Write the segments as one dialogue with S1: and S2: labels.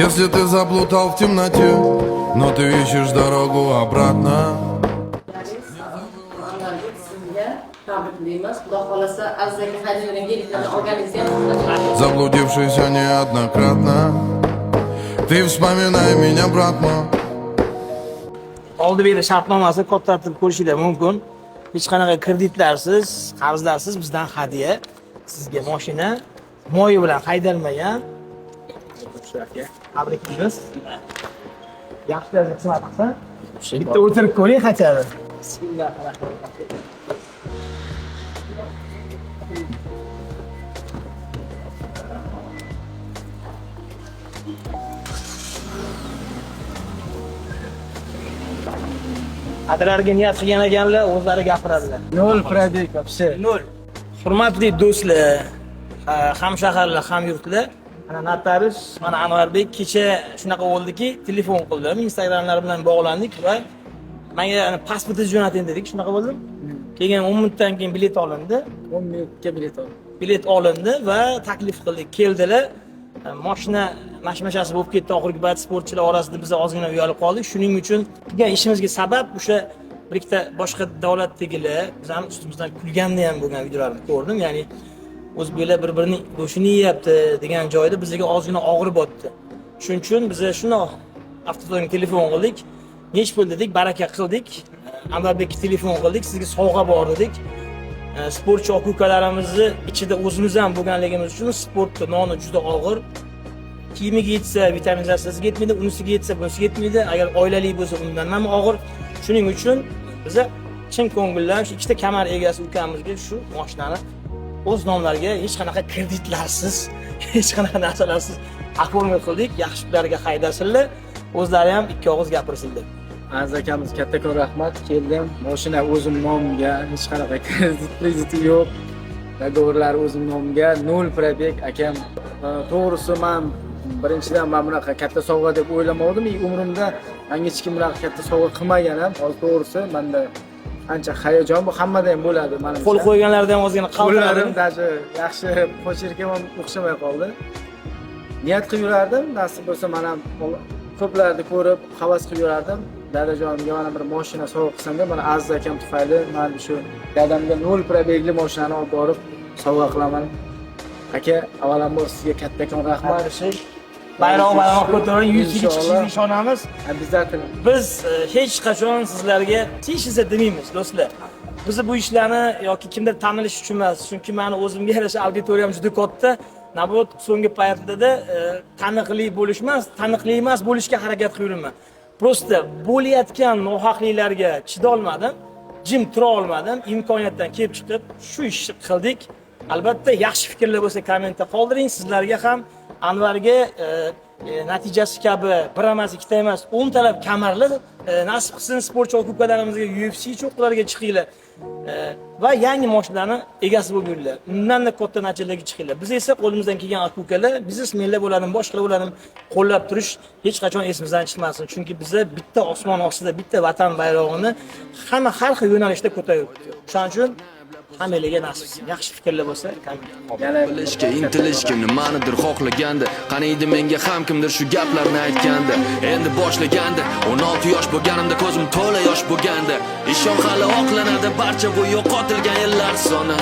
S1: Если ты заплутал в темноте, но ты ищешь дорогу обратно. Заблудившийся неоднократно, ты вспоминай меня, братman.
S2: Oldi beri shartnomasi ko'rsatib ko'rishinglar mumkin. Hech qanaqa kreditlarsiz, qarzlarsiz bizdan hadya. Sizga mashina moyi bilan haydalmagan. Shularga tabriklaymiz. Yaxshi daraja xizmat qilsa, bitta o'tirib ko'ring qachadi. Bismillahirrohmanirrohim. Atrarga niyat qilgan ekanlar, o'zlari gapiradilar. 0 probeg вообще. 0. Hurmatli do'stlar, hamshaharlar, hamyurtlar, mana notarius, mana Anvarbek kecha shunaqa bo'ldiki, telefon qildim, Instagramlar bilan bog'landik va menga pasportingizni jo'nating dedik, shunaqa bo'ldi. Keyin 10 minutdan keyin bilet olindi. 10 minutga bilet olindi. Bilet olindi va taklif qildik, keldilar. Mashina mashmashasi bo'lib ketdi oxirgi payt sportchilar orasida biz ozgina uyalib qoldik. Shuning uchun qilgan ishimizga sabab o'sha bir ikkita boshqa davlatdagilar biz ham ustimizdan kulganda ham bo'lgan videolarni ko'rdim. Ya'ni o'zbeklar bir-birining go'shtini yeyapti degan joyda bizga ozgina og'ir botdi. Shuning uchun biz shuni avtozorga telefon qildik. Nech pul dedik, baraka qildik. Anvarbekka telefon qildik, sizga sovg'a bor dedik. Sportchi aka-ukalarimizni ichida o'zimiz ham bo'lganligimiz uchun sportda noni juda og'ir. Kiyimiga yetsa vitaminlar sizga yetmaydi, unisiga yetsa bunisiga yetmaydi. Agar oilali bo'lsa undan ham og'ir. Shuning uchun biz chin ko'ngildan shu ikkita kamar egasi ukamizga shu mashinani o'z nomlariga hech qanaqa kreditlarsiz, hech qanaqa narsalarsiz oforma qildik. Yaxshi pullarga haydasinlar, o'zlari ham ikki og'iz gapirsinlar.
S3: Aziz akamiz kattakon rahmat, keldim. Mashina o'zim nomimga, hech qanaqa krediti yo'q. Dogovorlar o'zim nomimga, 0 probeg akam. To'g'risi men birinchidan men bunaqa katta sovg'a deb o'ylamadim. Umrimda menga hech kim bunaqa katta sovg'a qilmagan ham. Hozir to'g'risi menda ancha hayajon bu, hammada ham bo'ladi. Men
S2: qo'l qo'yganlarda ham ozgina
S3: qo'llarim даже yaxshi pochirga ham o'xshamay qoldi. Niyat qilib yurardim, nasib bo'lsa men ham ko'plarni ko'rib havas qilib yurardim. Dadajonimga mana bir mashina sovg'a qilsam-da, mana Aziz akam tufayli men shu dadamga 0 probegli mashinani olib borib sovg'a qilaman. Aka, avvalambor sizga kattakon rahmat.
S2: Bayroq ko'taring, 100 yil chiqishingizni ishonamiz.
S3: Обязательно.
S2: Biz hech qachon sizlarga teshizsa demaymiz, do'stlar. Biz bu ishlarni yoki kimdir tanilish uchun emas, chunki meni o'zimga yarasha auditoriyam juda katta. Nabot so'nggi paytlarda taniqli bo'lish emas, taniqli emas bo'lishga harakat qilaman. Prosta bo'layotgan nohaqliklarga chidolmadim, jim tura olmadim. Imkoniyatdan kelib chiqib shu ishni qildik. Albatta yaxshi fikrlar bo'lsa kommentda qoldiring. Sizlarga ham Anvarga natijasi kabi bir emas, ikkita emas, 10 talab kamarlar nasib qilsin sportchi aka-ukalarimizga UFC cho'qqilarga chiqinglar. Va yangi mashinalarni egasi bo'lib yuringlar. Undan da katta natijalarga chiqinglar. Biz esa qo'limizdan kelgan aka-ukalar, biznesmenlar bo'ladimi, boshqalar bo'ladimi, qo'llab turish hech qachon esimizdan chiqmasin. Chunki biz bitta osmon ostida bitta vatan bayrog'ini hamma har xil yo'nalishda ko'tarayapmiz. Shuning uchun hammalarga nasib. Yaxshi fikrlar bo'lsa,
S4: bilishga intilishga nimanidir xohlaganda, qaniydi menga ham kimdir shu gaplarni aytganda, endi boshlaganda 16 yosh bo'lganimda ko'zim to'la yosh bo'lganda, ishon hali oqlanadi barcha bu yo'qotilgan yillar soni.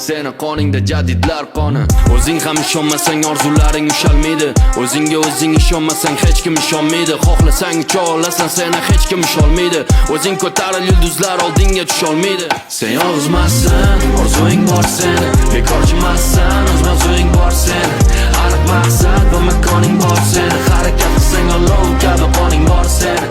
S4: Seni qoningda jadidlar qoni. O'zing ham ishonmasang orzularing ushalmaydi. O'zingga o'zing ishonmasang hech kim ishonmaydi. Xohlasang ucha olasan, seni hech kim usholmaydi. O'zing ko'taril yulduzlar oldinga tusholmaydi. Sen yolg'izmassan, orzuing bor seni. Bekorchimassan, o'z mavzuing bor seni. Aniq maqsad va makoning bor seni. Harakat qilsang olov kabi qoning bor seni.